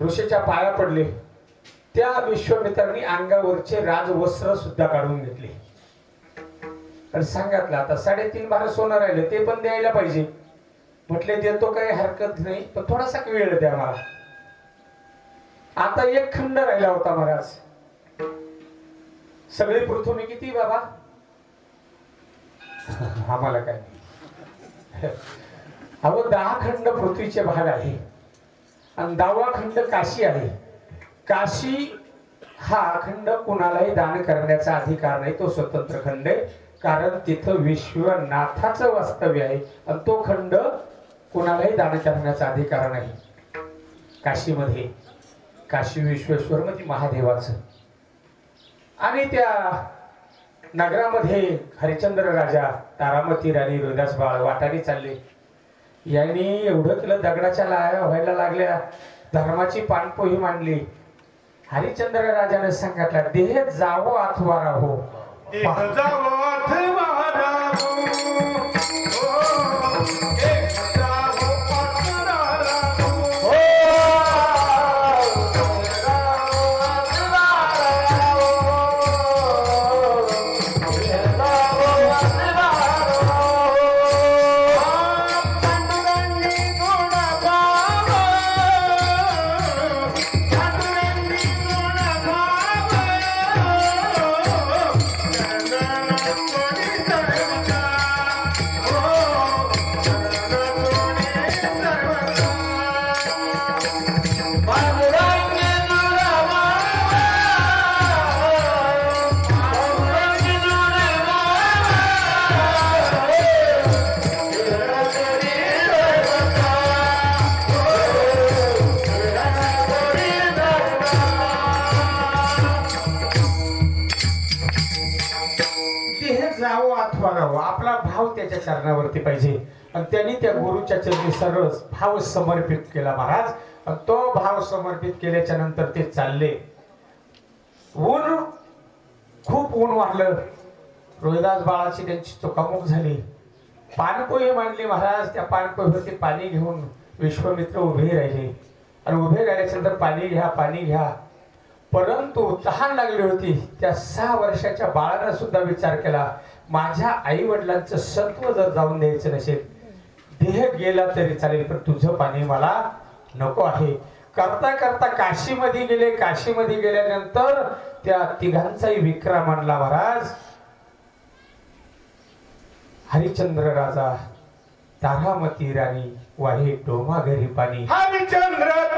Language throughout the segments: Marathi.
ऋषीच्या पाया पडले। त्या विश्वामित्रांनी अंगावरचे राजवस्त्र सुद्धा काढून घेतले आणि सांगितलं आता 3.5 भार सोनं राहिले ते पण द्यायला पाहिजे। म्हटले देतो काही हरकत नाही पण थोडासा वेळ द्या मला। आता एक खंड राहिला होता महाराज। सगळी पृथ्वी किती बाबा आम्हाला काय अहो 10 खंड पृथ्वीचे भाग आहे आणि 10वा खंड काशी आहे। काशी हा खंड कुणालाही दान करण्याचा अधिकार नाही, तो स्वतंत्र खंड आहे कारण तिथं विश्वनाथाचं वास्तव्य आहे आणि तो खंड कुणालाही दान करण्याचा अधिकार नाही। काशीमध्ये काशी विश्वेश्वर म्हणजे महादेवाचं आणि त्या नगरामध्ये हरिश्चंद्र राजा, तारामती राणी, रोहिदास बाळ वाटाने चालले। यांनी एवढं केलं दगडाच्या लाया व्हायला लागल्या, धर्माची पानपोही मांडली। हरिश्चंद्र राजाने सांगितलं देह जावो अथवा राहो, देह जावो अथवा राहो, आपला भाव त्याच्या चरणावरती पाहिजे आणि त्यांनी त्या गुरुच्या चरणी सर्व भाव समर्पित केला महाराज। आणि तो भाव समर्पित केल्याच्या नंतर ते चालले। ऊन खूप ऊन वाढलं, रोहिदास बाळाची त्यांची चुकामुक झाली। पानपोही मांडली महाराज, त्या पानपोहीवरती पाणी घेऊन विश्वामित्र उभे राहिले आणि उभे राहिल्यानंतर पाणी घ्या पाणी घ्या, परंतु तहान लागली होती। त्या 6 वर्षाच्या बाळानं सुद्धा विचार केला माझ्या आई वडिलांचं सत्व जर जाऊन द्यायचं नसेल, देह गेला तरी चालेल पण तुझं पाणी मला नको आहे। करता करता काशीमध्ये गेले। काशीमध्ये गेल्यानंतर त्या तिघांचाही विक्रम आणला महाराज। हरिश्चंद्र राजा, तारामती राणी, वाहे डोमा घरी पाणी। हरिश्चंद्र राणी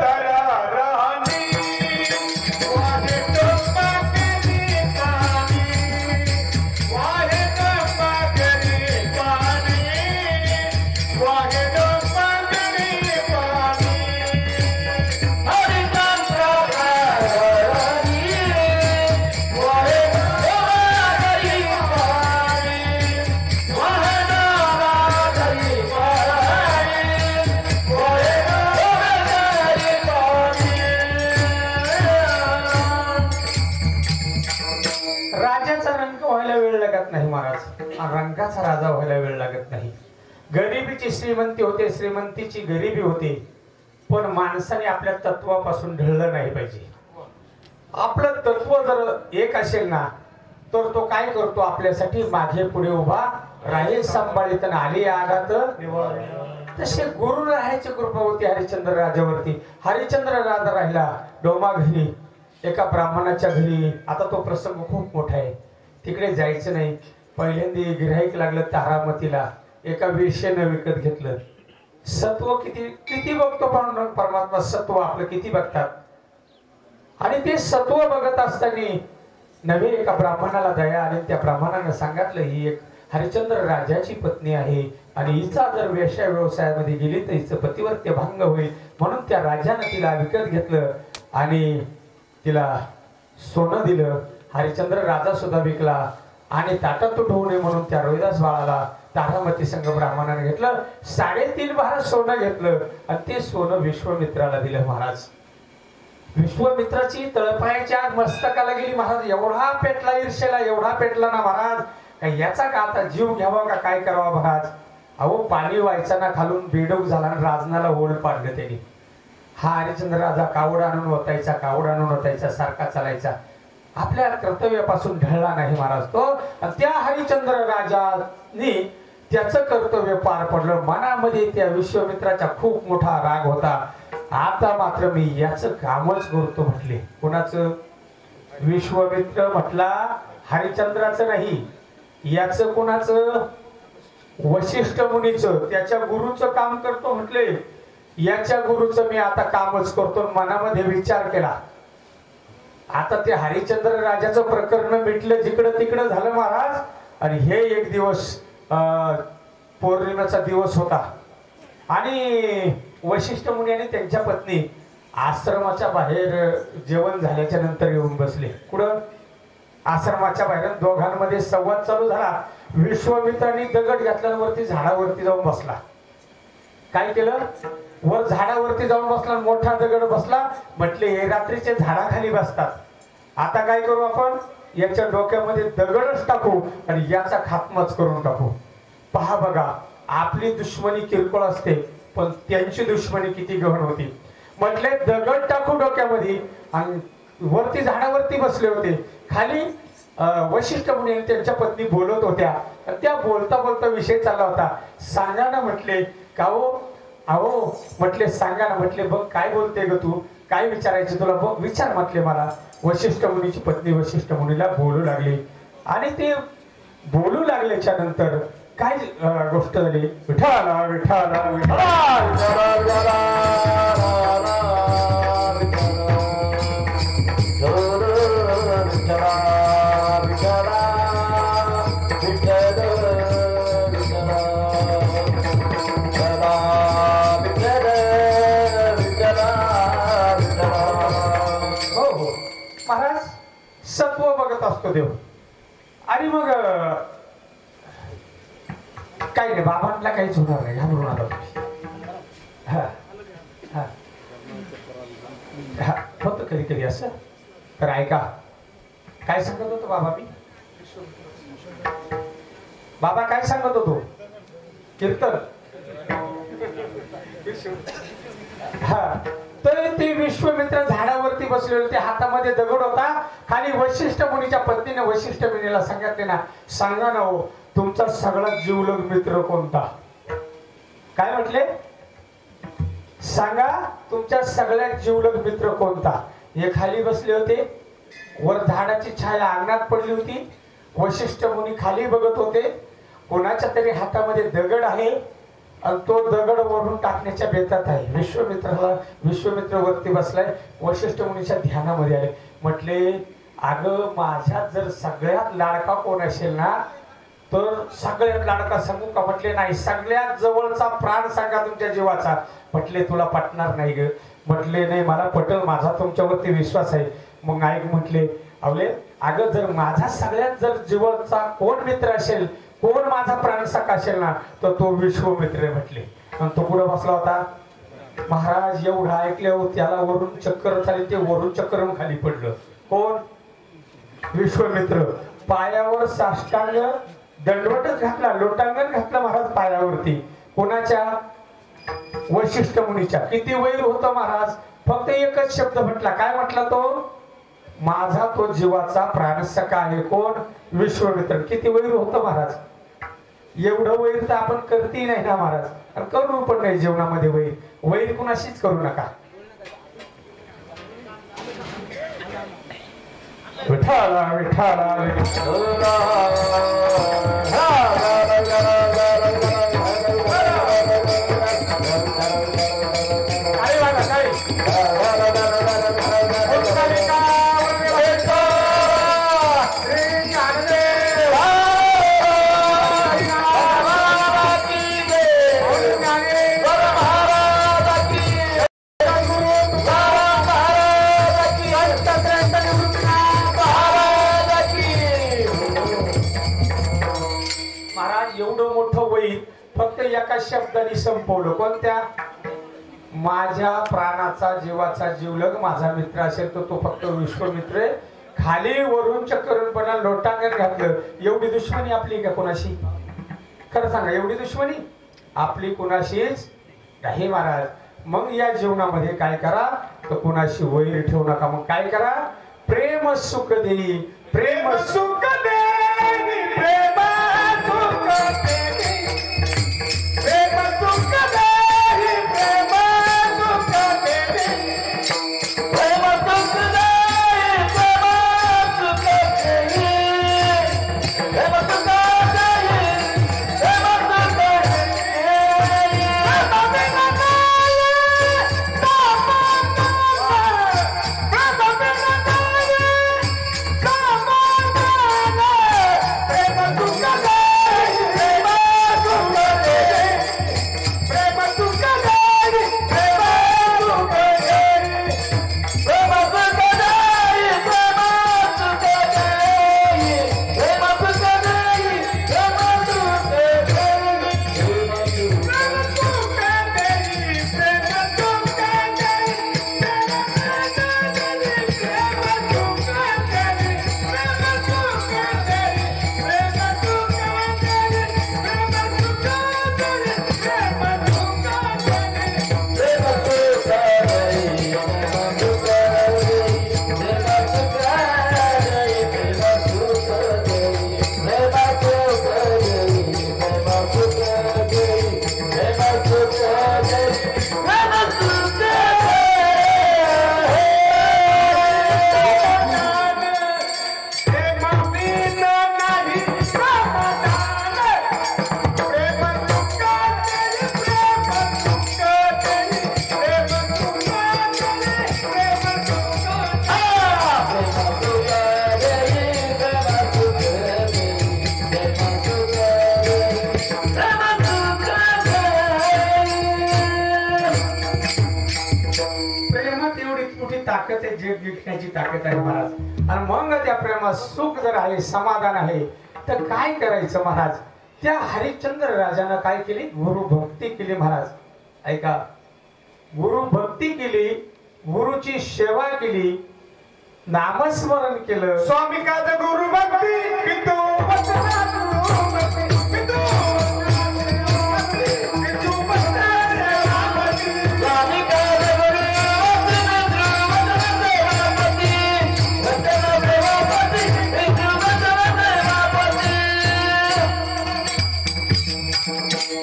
रंगाचा राजा व्हायला वेळ लागत नाही। गरिबीची श्रीमंती होते, श्रीमंतीची गरिबी होते, पण माणसाने आपल्या तत्वापासून ढळलं नाही पाहिजे। आपलं तत्व जर एक असेल ना तर तो काय करतो आपल्यासाठी मागे पुढे उभा राहील, सांभाळीत आली आघात। तसे गुरु राहायची कृपा होती हरिश्चंद्र राजावरती। हरिश्चंद्र राजा राहिला डोमा घरी, एका ब्राह्मणाच्या घरी। आता तो प्रसंग खूप मोठा आहे, तिकडे जायचं नाही। पहिल्यांदा गिऱ्हाईक लागलं तारामतीला, एका वेश्येनं विकत घेतलं। सत्व किती किती बघतो परमात्मा, सत्व आपलं किती बघतात। आणि ते सत्व बघत असताना नवे एका ब्राह्मणाला दया आली। त्या ब्राह्मणानं सांगितलं ही एक हरिश्चंद्र राजाची पत्नी आहे आणि हिचा जर वेश्या व्यवसायामध्ये गेली तर हिचं पतिवर्त्य भंग होईल, म्हणून त्या राजानं तिला विकत घेतलं आणि तिला सोनं दिलं। हरिश्चंद्र राजा सुद्धा विकला आणि ताटात होऊ नये म्हणून त्या रोहिदास बाळाला तारामती संघ ब्राह्मणाने घेतलं। 3.5 भार सोनं घेतलं आणि ते सोनं विश्वामित्राला दिलं महाराज। विश्वामित्राची तळपायाच्या मस्तकाला गेली महाराज। एवढा पेटला ईर्षेला, एवढा पेटला ना महाराज, काय याचा का आता जीव घ्यावा का काय करावा महाराज। अहो पाणी व्हायचा ना खालून बेडूक झाला आणि राजनाला ओढ पाडलं त्यांनी। हा हरिश्चंद्र राजा कावड आणून ओतायचा, कावड आणून ओतायचा, सारखा चालायचा, आपल्या कर्तव्यापासून ढळला नाही महाराज तो. त्या हरिश्चंद्र राजाने त्याचं कर्तव्य पार पडलं. मनामध्ये त्या विश्वामित्राचा खूप मोठा राग होता. आता मात्र मी याचं कामच करतो म्हटले. कोणाचं? विश्वामित्र म्हटला, हरिश्चंद्राचं नाही, याचं कोणाचं? वशिष्ठ मुनीचं, त्याच्या गुरुचं काम करतो म्हटले. याच्या गुरुचं मी आता कामच करतो. मनामध्ये विचार केला, आता ते हरिश्चंद्र राजाचं प्रकरण मिटलं, जिकडं तिकडं झालं महाराज. आणि हे एक दिवस पौर्णिमेचा दिवस होता आणि वशिष्ठ मुनी आणि त्यांच्या पत्नी आश्रमाच्या बाहेर जेवण झाल्याच्या नंतर येऊन बसले. कुठं? आश्रमाच्या बाहेर. दोघांमध्ये संवाद चालू झाला. विश्वामित्रांनी दगड घातल्यावरती झाडावरती जाऊन बसला. काय केलं? वर झाडावरती जाऊन बसला, मोठा दगड बसला. म्हटले हे रात्रीचे झाडाखाली बसतात, आता काय करू आपण? याच्या डोक्यामध्ये दगडच टाकू आणि याचा खात्माच करून टाकू. पहा बघा, आपली दुश्मनी किरकोळ असते पण त्यांची दुश्मनी किती गहन होती. म्हटले दगड टाकू डोक्यामध्ये. आणि वरती झाडावरती बसले होते. खाली वशिष्ठ मुनी आणि त्यांच्या पत्नी बोलत होत्या. त्या बोलता बोलता विषय चालला होता. सांगा ना म्हटले. का हो? अहो म्हटले सांगा ना. म्हटले बघ काय बोलते ग तू, काय विचारायचं तुला, बघ विचार म्हटले मला. वशिष्ठ मुनीची पत्नी वशिष्ठ मुनीला बोलू लागली. आणि ते बोलू लागल्याच्या नंतर काय गोष्ट झाली? विठाला विठाला विठाला महाराज सत्व बघत असतो देव. आणि मग काही नाही, बाबांना काहीच होणार नाही, घाबरून आलो. होतं कधी कधी असं. तर ऐका काय सांगत होतो बाबा मी. बाबा काय सांगत होतो? कीर्तन. हा, तर ते विश्वामित्र झाडावरती बसले होते, हातामध्ये दगड होता. खाली वशिष्ठ मुनीच्या पत्नीने वशिष्ठ मुनीला सांगितले ना, सांगा ना हो तुमचा सगळ्यात जीवलग मित्र कोणता? काय म्हटले? सांगा तुमच्या सगळ्यात जीवलग मित्र कोणता? हे खाली बसले होते, वर झाडाची छाया अंगणात पडली होती. वशिष्ठ मुनी खाली बघत होते. कोणाच्या तरी हातामध्ये दगड आहे आणि तो दगड वरून टाकण्याच्या बेतात आहे. विश्वामित्र वरती बसलाय. वशिष्ठ मुनीच्या ध्यानामध्ये आले. म्हटले अगं माझ्यात जर सगळ्यात लाडका कोण असेल ना तर सगळ्यात लाडका सांगू का? म्हटले नाही, सगळ्यात जवळचा प्राण सांगा तुमच्या जीवाचा. म्हटले तुला पटणार नाही ग. म्हटले नाही मला पटल, माझा तुमच्यावरती विश्वास आहे. मग ऐक म्हटले, अवले अगं जर माझा सगळ्यात जर जीवाचा कोण मित्र असेल, कोण माझा प्राणसखा असेल ना तर तो विश्वामित्र म्हटले. आणि तो पुढे बसला होता. महाराज एवढं ऐकल्यावर त्याला वरून चक्कर झाली. ते वरून चक्कर खाली पडलं. कोण? विश्वामित्र. पायावर साष्टांग दंडवटच घातला, लोटांगण घातलं महाराज पायावरती. कोणाच्या? वशिष्ठ मुनीच्या. किती वैर होतं महाराज. फक्त एकच शब्द म्हटला. काय म्हटला तो? माझा तो जीवाचा प्राणसखा आहे. कोण? विश्वामित्र. किती वैर होतं महाराज. एवढं वैर तर आपण करती नाही ना महाराज, आणि करू पण नाही जीवनामध्ये वैर. वैर कुणाशीच करू नका. विठाला विठाला विठाला एका शब्दाने संपवलं. कोणत्या? माझ्या प्राणाचा जीवाचा जीवलग माझा मित्र असेल तर तो फक्त विश्वामित्र. खाली वरून चक्कर पडला, लोटांगण घातलं. एवढी दुश्मनी आपली का कोणाशी? खरं सांगा, एवढी दुश्मनी आपली कोणाशीच नाही महाराज. मग या जीवनामध्ये काय करा तर कुणाशी वैर ठेवू नका. मग काय करा, प्रेम सुख देई, प्रेम सुख देई, प्रेम सुख देई, प्रेम सुख देई, प्रेम सुख देई, प्रेम सुख देई, प्रेम सुख देई, प्रेम सुख देई. ताकद आहे, जग जिंकण्याची ताकद आहे महाराज. आणि मग त्या प्रेमात सुख जर आहे, समाधान आहे, तर काय करायचं महाराज. त्या हरिश्चंद्र राजानं काय केली, गुरु भक्ती केली महाराज. ऐका, गुरु भक्ती केली, गुरुची सेवा केली, नामस्मरण केलं. स्वामी का गुरु भक्ती पितू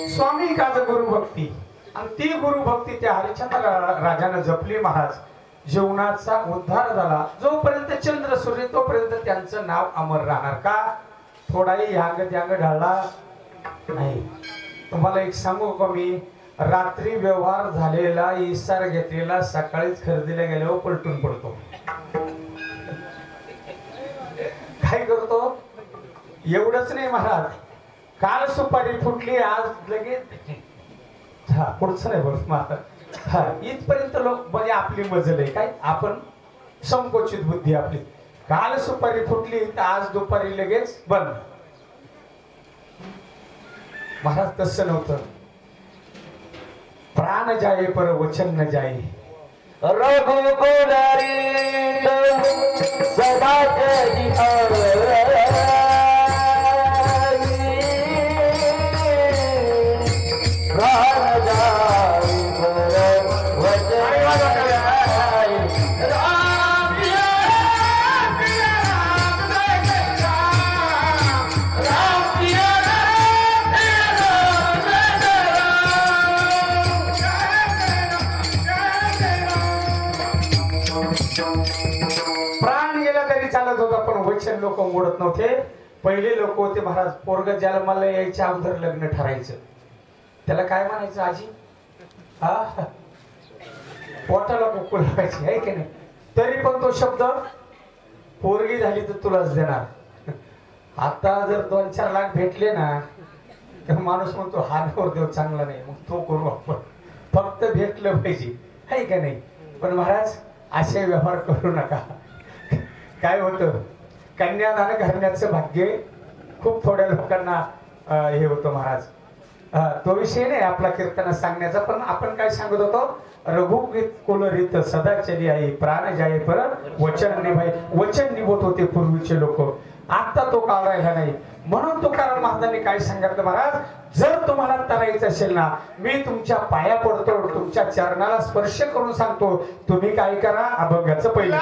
स्वामी काज गुरु भक्ती. आणि ती गुरु भक्ती त्या हरिश्चंद्र राजानं जपली महाराज. जीवनाचा उद्धार झाला. जोपर्यंत चंद्र सूर्य तोपर्यंत त्यांचं नाव अमर राहणार. का थोडाही ह्यांग त्यांग ढळला नाही. तुम्हाला एक सांगू का, मी रात्री व्यवहार झालेला इसार घेतलेला सकाळीच खरेदीला गेल्यावर पलटून पडतो. काय करतो एवढंच नाही महाराज, काल सुपारी फुटली आज लगेच हा पुढचं नाही बस महाराज. हा इथपर्यंत लोक म्हणजे आपली मजल आहे. काय आपण संकोचित बुद्धी आपली. काल सुपारी फुटली तर आज दुपारी लगेच बंद. महाराज तसं नव्हतं. प्राण जाये पर वचन न जाये. रघुकुलारी सदा प्राण गेला तरी चालत होता, पण वचन लोक मोडत नव्हते. पहिले लोक होते महाराज, पोरग ज्याला मला यायच्या अगोदर लग्न ठरायचं त्याला काय म्हणायचं, आजी हा पोटाला कुकू लावायची आहे की नाही. तरी पण तो शब्द पोरगी झाली तर तुलाच देणार. आता जर 2-4 लाख भेटले ना तर माणूस म्हणतो हा नवरदेव चांगला नाही, मग तो करू आपण. फक्त भेटलं पाहिजे आहे का नाही. पण महाराज असे व्यवहार करू नका. काय होतं, कन्यादान घालण्याचं भाग्य खूप थोड्या लोकांना हे होतं महाराज. तो विषय नाही आपला कीर्तन सांगण्याचा. पण आपण काय सांगत होतो, रघुगीत कुलरीत सदा चली आई, प्राण जाये पर वचन निभाई. वचन निभवत होते पूर्वीचे लोक. आता तो काळ राहिला नाही. म्हणून तुकाराम महाराजांनी काय सांगितलं, महाराज जर तुम्हाला तरायचं असेल ना, मी तुमच्या पाया पडतो, तुमच्या चरणाला स्पर्श करून सांगतो, तुम्ही काय करा, अभंगाचं पहिलं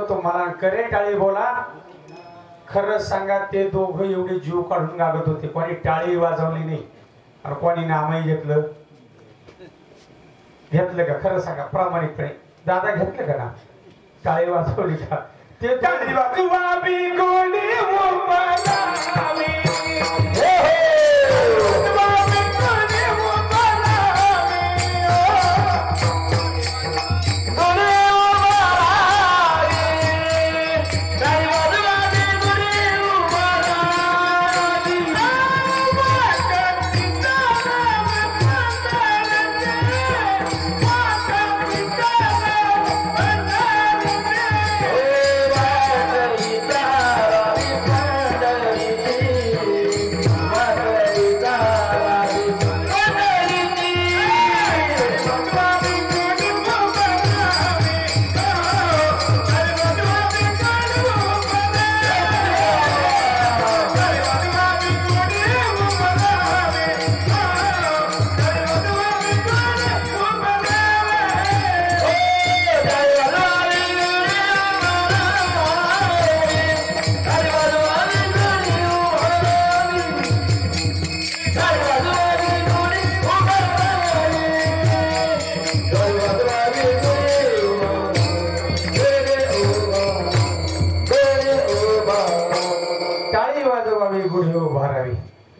तुम्हाला करे टाळी बोला. खरं सांगा, ते दोघं एवढे जीव काढून गागत होते, कोणी टाळी वाजवली नाही आणि कोणी नामही घेतलं का? खरं सांगा प्रामाणिकपणे, दादा घेतलं का ना? टाळी वाजवली का? ते टाळी वाजवावी गोडी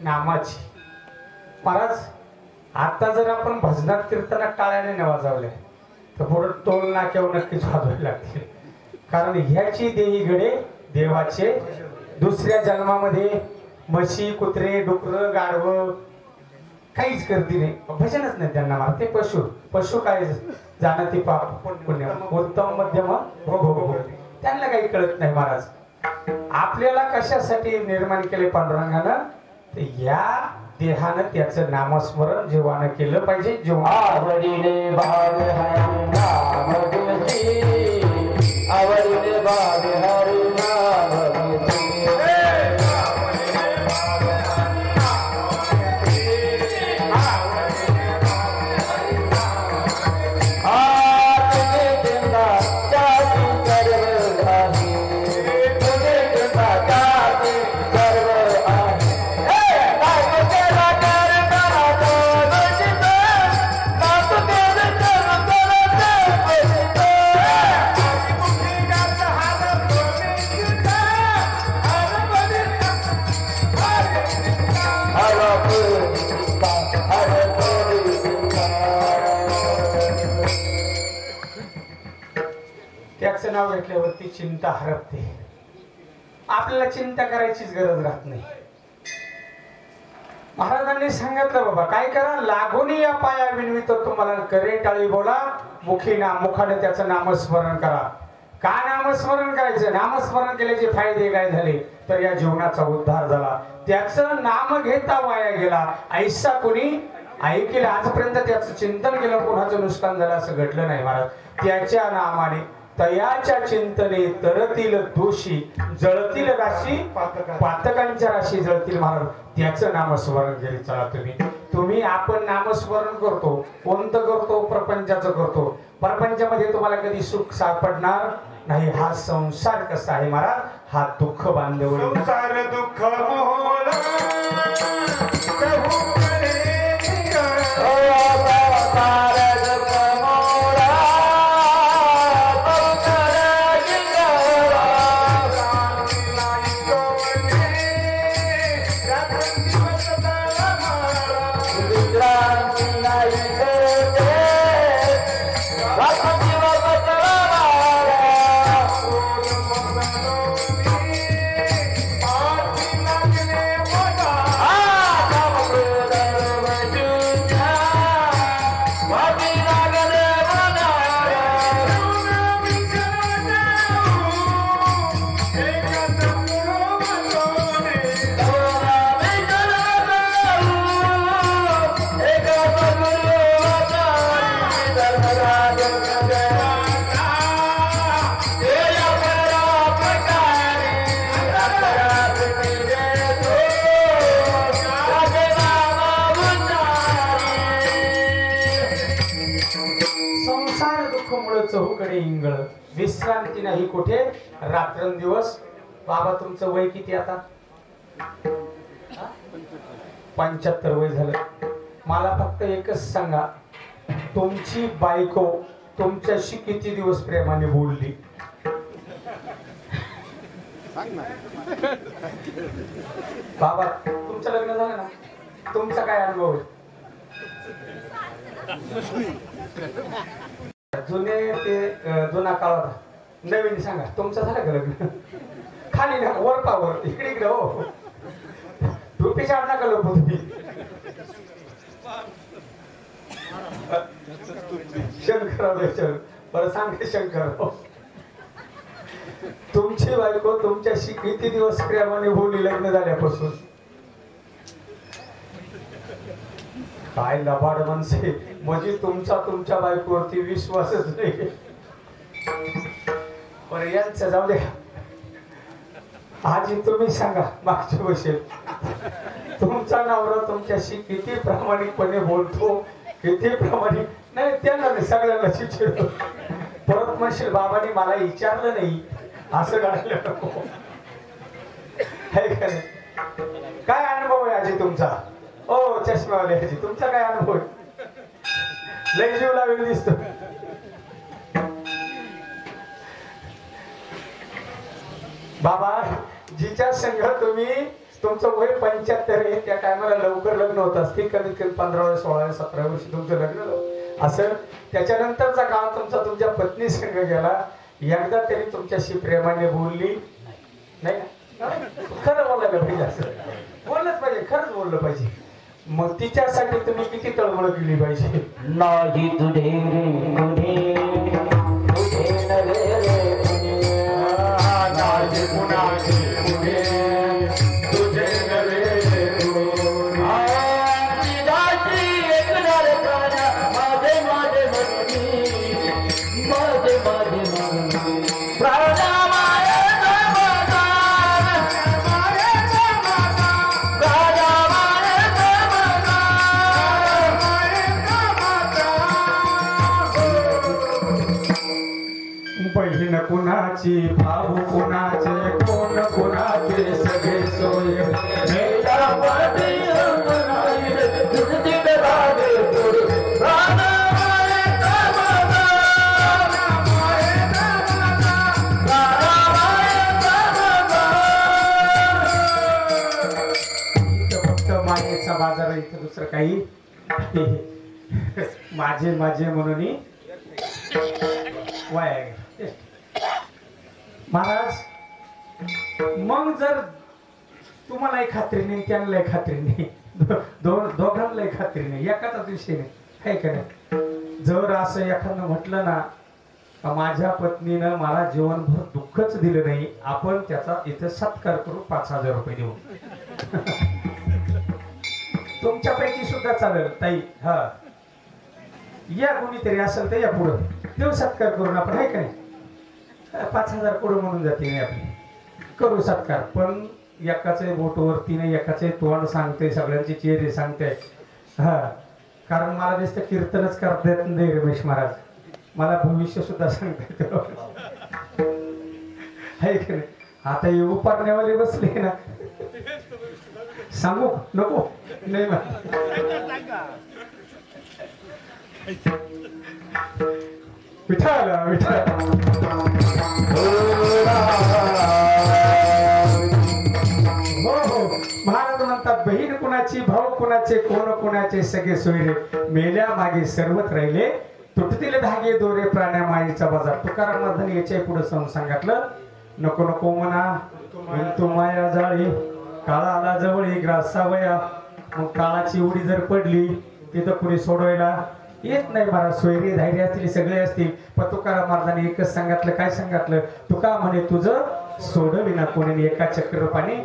नामाची. महाराज आता जर आपण भजनात कीर्तनात टाळ्याने न वाजवले तर पुढे टोल नाक्यावर नक्कीच वाजवावे लागतील. कारण ह्याची देही घडे देवाचे, दुसऱ्या जन्मामध्ये म्हशी कुत्रे डुकर गाढव काहीच करती नाही, भजनच नाही त्यांना. मला ते पशु काय जाणं ते पाप पुण्य उत्तम मध्यम भोग, त्यांना काही कळत नाही. महाराज आपल्याला कशासाठी निर्माण केले पांडुरंगानं, या देहानं त्याचं नामस्मरण जेव्हानं केलं पाहिजे. जेव्हा आवडीने भाव हरी नाम घेती, आवडीने भाव हरी नाम घेती. नाव घेतल्यावरती चिंता हरपते. आपल्याला चिंता करायचीच गरज राहत नाही. महाराजांनी सांगितलं बाबा काय करा, लागून या पाया विनवित तुम्हाला करे टाळी बोला, मुखी ना मुखाने त्याचं नामस्मरण करा. का नामस्मरण करायचं? नामस्मरण केल्याचे फायदे काय झाले तर या जीवनाचा उद्धार झाला. त्याचं नाम घेता वाया गेला ऐसा कोणी ऐकेल. आजपर्यंत त्याचं चिंतन केलं कोणाचं नुकसान झालं असं घडलं नाही महाराज. त्याच्या नामाने तयाच्या चिंतने तरतील दोषी, जळतील राशी पातकांच्या राशी जळतील महाराज. त्याचं नामस्मरण केले. चला तुम्ही आपण नामस्मरण करतो, कोणतं करतो? प्रपंचाचं करतो. प्रपंचामध्ये तुम्हाला कधी सुख सापडणार नाही. हा संसार कसा आहे महाराज? हा दुःख बांधव संसार दुःख मोहला चहूकडे इंगळ, विश्रांती नाही कुठे रात्रंदिवस. बाबा तुमचं वय किती आता? 75 वय झालं. मला फक्त एकच सांगा, तुमची बायको तुमच्याशी किती दिवस प्रेमाने बोलली? बाबा तुमचं लग्न झालं ना, तुमचा काय अनुभव आहे? जुने ते जुना काळ, नवीन सांगा. तुमचं झालं का लग्न? खाली ना, वर पावर, इकडे इकडे. हो टोपी चाड नका लोक तुम्ही. शंकर बरं सांगा शंकर, तुमची बायको तुमच्याशी किती दिवस प्रेमाने बोलली लग्न झाल्यापासून? काय लबाड माणसे, म्हणजे तुमच्या बायकोवरती विश्वासच नाही. पण यांचं जाऊ द्या. आजी तुम्ही सांगा, मागच्या बसेल तुमचा नवरा तुमच्याशी किती प्रामाणिकपणे बोलतो, किती प्रामाणिक नाही त्यांना नाही, सगळ्यांना चिडचिडतो. परत म्हणशील बाबांनी मला विचारलं नाही, असं करायला नको. काय अनुभव आहे आजी तुमचा? ओ चष्मावाले आजी, तुमचा काय अनुभव आहे? लय जीव लावेल दिसतो. बाबा जिच्या संघ तुम्ही, तुमचं वय 75 आहे, त्या टायमाला लवकर लग्न होत असते, कमीत कमी 15 16 17 वर्ष तुमचं लग्न असं. त्याच्यानंतरचा काळ तुमचा तुमच्या पत्नी संघ गेला. एकदा तरी तुमच्याशी प्रेमाने बोलली नाही ना? खरं बोलायला पाहिजे, असं बोललंच पाहिजे, खरंच बोललं पाहिजे. मग तिच्यासाठी तुम्ही किती तळमळ केली पाहिजे? नाही तुझे रे कुणी, तुझे नव्हे रे कुणी, नाही कुणाची कुणी, तुझे नव्हे रे कुणी. तुझ्याशी ऐकणार प्राण्या, माझे माझे म्हणून, माझे माझे म्हणून प्राणा बहीण कुणाची, भाऊ कुणाचे, कोण कुणाचे, सगळे सोय. फक्त मायेचा बाजार आहे, इथं दुसरं काही. माझे माझे म्हणून वाया. महाराज मग जर तुम्हालाही खात्री नाही, त्यांनाही खात्री नाही, दोघांना खात्री नाही, एकाचाच विषय नाही, काय काय. जर असं एखादं म्हटलं ना का माझ्या पत्नीनं मला जीवनभर दुःखच दिलं नाही, आपण त्याचा इथे सत्कार करू, 5,000 रुपये देऊ. तुमच्यापैकी सुद्धा चालेल ताई. हा या कोणीतरी असेल तर या पुढं देऊ सत्कार करून आपण, आहे का नाही. 5,000 पुढं म्हणून जाते नाही आपली, करू सत्कार. पण एकाचे बोटवरती नाही, एकाचे तोंड सांगते, सगळ्यांचे चेहरे सांगते. हा कारण मला दिसतं कीर्तनच करता येत नाही रमेश महाराज, मला भविष्य सुद्धा सांगता येतं, आहे का नाही. आता हे उपारण्यावाले बसले ना, सांगू नको नाही विठ्ठल विठ्ठल. हो हो महाराज म्हणतात बहीण कुणाची, भाऊ कुणाचे, कोण कुणाचे, सगळे सोयरे मेल्या मागे सर्वच राहिले, तुटतील धागे दोरे प्राण्या माईचा बाजार. तुकाराम महाराजांनी याच्या पुढे सांगितलं, नको नको म्हणा तू माया जाळी, काळा आला जवळ ग्रासावया. मग काळाची उडी जर पडली तिथं कुणी सोडवायला येत नाही महाराज. सोयरे धैर्य असतील, सगळे असतील, पण तुकाराम महाराजांनी एकच सांगितलं, काय सांगितलं, तुका म्हणे तुझं सोडविना कोणी एका चक्रपाने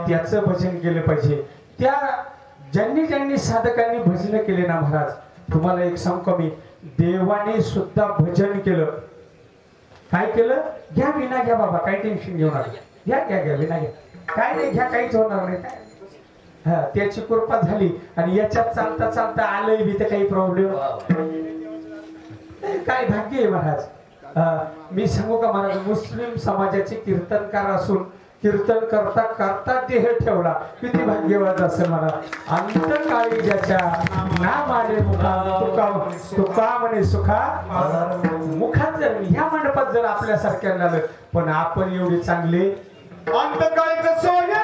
त्याचं भजन केलं पाहिजे. त्या ज्यांनी ज्यांनी साधकांनी भजन केले ना महाराज, तुम्हाला एक सांगतो मी, देवाने सुद्धा भजन केलं. काय केलं, घ्या विना घ्या बाबा, काही टेन्शन घेऊ नका, घ्या घ्या घ्या विना घ्या, काय नाही घ्या, काहीच होणार नाही. हा त्याची कृपा झाली आणि याच्यात चालता चालता आलंय बी तर काही प्रॉब्लेम, काय भाग्य आहे महाराज. मी सांगू का महाराज, मुस्लिम समाजाचे कीर्तनकार असून कीर्तन करता करता देह ठेवला, किती भाग्यवान असेल मला. अंतकाळी ज्याच्या नाम आले मुखा, तुका म्हणे सुखा मुखात. जर ह्या मंडपात जर आपल्यासारख्या झालं, पण आपण एवढे चांगले अंतकाळीचं सोयला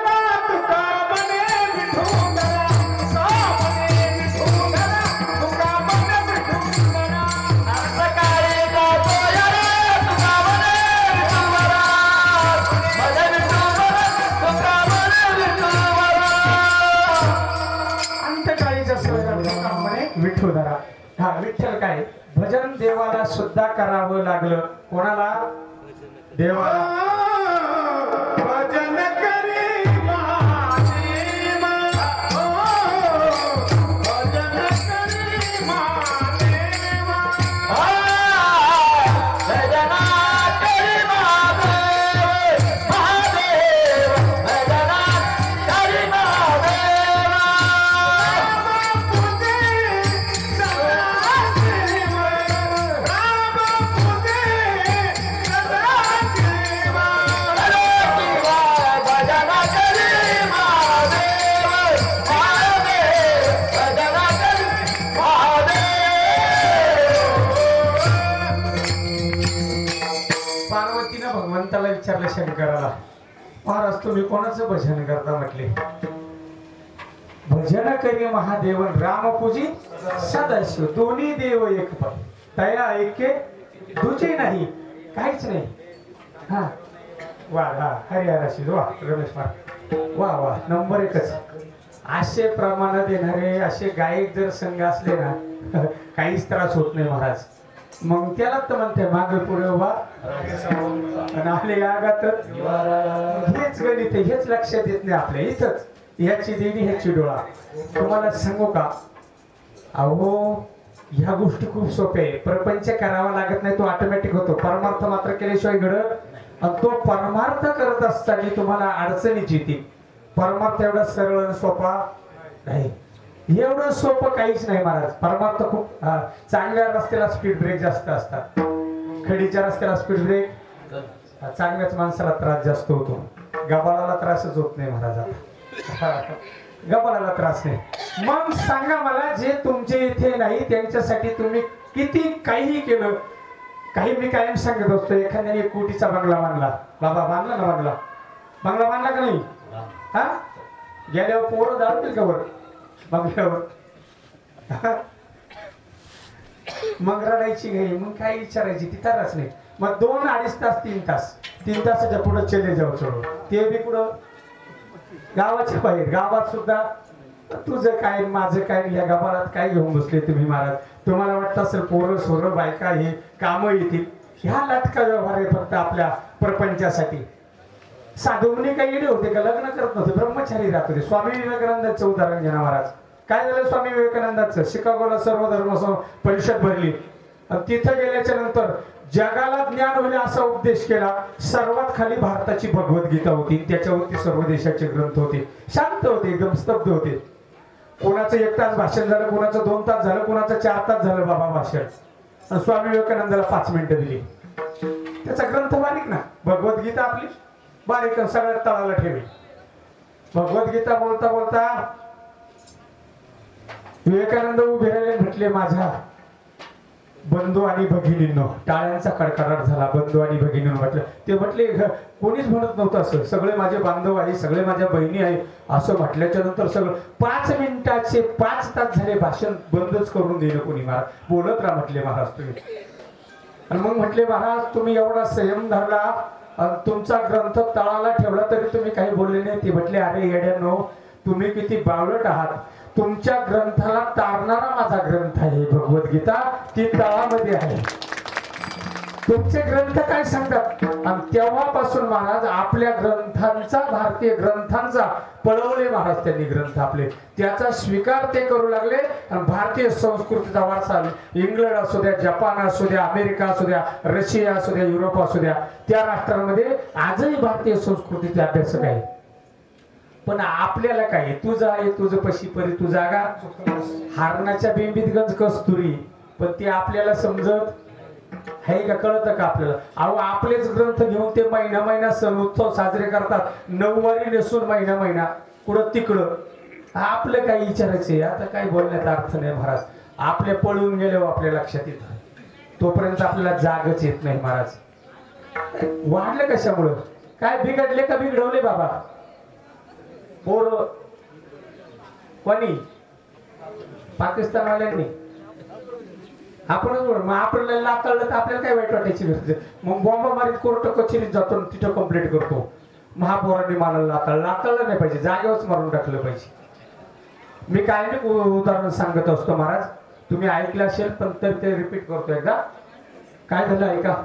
तुका म्हणे विठुंगरा, सामने विठुंगरा, तुका म्हणे विठुंगरा. अंतकाळीचा सोयला तुका म्हणे विठुंगरा, म्हणे विठुंगरा, तुका म्हणे विठुंगरा. अंतकाळीचा सोयला तुका म्हणे विठुंगरा. हा विठ्ठल काय भजन देवाला सुद्धा करावं लागलं. कोणाला, देवाला. भजन करी महादेव, भजन करी महादेव, भजना करी महादेव, महादेव भजना करी महादेव. पार्वतीनं भगवंताला विचारलं शंकराला, महाराज तुम्ही कोणाचं भजन करता म्हटले. भजन करी महादेव रामपूजी सदाशिव, दोन्ही देव एक पण, तया ऐके दुजे नाही, काहीच नाही. हा वा हा हरिहराशी वा रमेश वा वा नंबर एकच. असे प्रमाण देणारे असे गायक जर संघ असले ना, काहीच त्रास होत नाही महाराज. मग त्याला तर म्हणते मागे पुढे वा आणि आले आगात, हेच गणित हेच लक्षात येत नाही आपल्या इथंच. ह्याची देवी ह्याची डोळा. तुम्हाला सांगू का, अहो ह्या गोष्टी खूप सोप्या आहे. प्रपंच करावा लागत नाही, तो ऑटोमॅटिक होतो. परमार्थ मात्र केल्याशिवाय घडत, आणि तो परमार्थ करत असताना तुम्हाला अडचणीच येतील. परमार्थ एवढा सरळ सोपा नाही, एवढं सोपं काहीच नाही महाराज. परमार्थ खूप चांगल्या रस्त्याला स्पीड ब्रेक जास्त असतात, खडीच्या रस्त्याला स्पीड ब्रेक, चांगल्याच माणसाला त्रास जास्त होतो. गबाळाला त्रासच होत नाही महाराज, गबाळाला त्रास नाही. मग सांगा मला, जे तुमचे इथे नाही त्यांच्यासाठी तुम्ही किती काही केलं. काही मी कायम सांगत असतो, एखाद्याने 1 कोटीचा बंगला बांधला, बाबा बांधला ना बंगला, बंगला बांधला का नाही, हा गेल्यावर पोरं जातील का वर बंगल्यावर, मग रडायची घरी, मग काय विचारायची तिथंच नाही. मग 2-2.5 तास 3 तास 3 तासाच्या पुढे चले जाऊ चढू, ते बी पुढं गावाच्या बाहेर. गावात सुद्धा तुझं काय माझं काय या गाभारात काय घेऊन बसले तुम्ही महाराज? तुम्हाला वाटतं असेल पोरं सोरं बायका हे कामं येतील. ह्या लाटका व्यवहार आहे फक्त आपल्या प्रपंचासाठी. साधू मुनी काही येणे होते का? लग्न करत नव्हते, ब्रह्मचारी राहत होते. स्वामी विवेकानंदांचं उदाहरण घ्या महाराज. काय झालं स्वामी विवेकानंदांचं? शिकागोला सर्व धर्म परिषद भरली आणि तिथं गेल्याच्या नंतर जगाला ज्ञान होईल असा उपदेश केला. सर्वात खाली भारताची भगवद्गीता होती, त्याच्यावरती सर्व देशाचे ग्रंथ होते. शांत होते, एकदम स्तब्ध होते. कोणाचं 1 तास भाषण झालं, कोणाचं 2 तास झालं, कोणाचं 4 तास झालं बाबा भाषण. आणि स्वामी विवेकानंदाला 5 मिनिटं दिली. त्याचा ग्रंथ बारीक ना, भगवद्गीता आपली बारीक सगळ्यात तळाला ठेवी. भगवद्गीता बोलता बोलता विवेकानंद उभे राहिले, म्हटले माझ्या बंधू आणि भगिनींनो. टाळ्यांचा कडकडाट झाला. बंधू आणि भगिनींनो म्हटलं. ते म्हटले कोणीच म्हणत नव्हतं असं, सगळे माझे बांधव आहे, सगळे माझ्या बहिणी आहे असं म्हटल्याच्या नंतर सगळं 5 मिनिटाचे 5 तास झाले भाषण बंदच करून दिलं कोणी. महाराज बोलत राहा म्हटले महाराज तुम्ही. आणि मग म्हटले महाराज तुम्ही एवढा संयम धरला आणि तुमचा ग्रंथ तळाला ठेवला तरी तुम्ही काही बोलले नाही. ते म्हटले अरे येड्यानो तुम्ही किती बावळट आहात. तुमच्या ग्रंथाला तारणारा माझा ग्रंथ आहे भगवद्गीता, ती तळामध्ये आहे. तुमचे ग्रंथ काय सांगतात? आणि तेव्हापासून महाराज आपल्या ग्रंथांचा, भारतीय ग्रंथांचा पळवले महाराज त्यांनी ग्रंथ आपले. त्याचा स्वीकार ते करू लागले आणि भारतीय संस्कृतीचा वारसा इंग्लंड असू द्या, जपान असू द्या, अमेरिका असू द्या, रशिया असू द्या, युरोप असू द्या, त्या राष्ट्रांमध्ये आजही भारतीय संस्कृतीचे अभ्यासक आहेत. पण आपल्याला काय, तुझं आहे तुझं पशी परी तू जागा, हारणाच्या बिंबीत गंज कस्तुरी. पण ते आपल्याला समजत आहे का? कळतं का आपल्याला? अहो आपलेच ग्रंथ घेऊन ते महिना महिना सण उत्सव साजरे करतात, 9 वारी नेसून महिना महिना कुठं तिकडं. आपलं काही विचारायचे आता काही बोलण्यात अर्थ नाही महाराज. आपले पळून गेले आपल्या लक्षात येतं, तोपर्यंत आपल्याला जागच येत नाही महाराज. वाढलं कशामुळं? काय बिघडले का बिघडवले बाबा? पोर कोणी? पाकिस्तानवाल्यांनी. आपणच मग आपल्याला लाकळलं तर आपल्याला काय वाईट वाटायची गरज? मग बॉम्ब मारीत कोर्ट कचेरीत जातो, तिथं कंप्लेंट करतो. महापौरांनी मला लाकळलं नाही पाहिजे, जागेवरच मारून टाकलं पाहिजे. मी काय नाही उदाहरण सांगत असतो महाराज, तुम्ही ऐकलं असेल पण तर ते रिपीट करतो एकदा. काय झालं ऐका.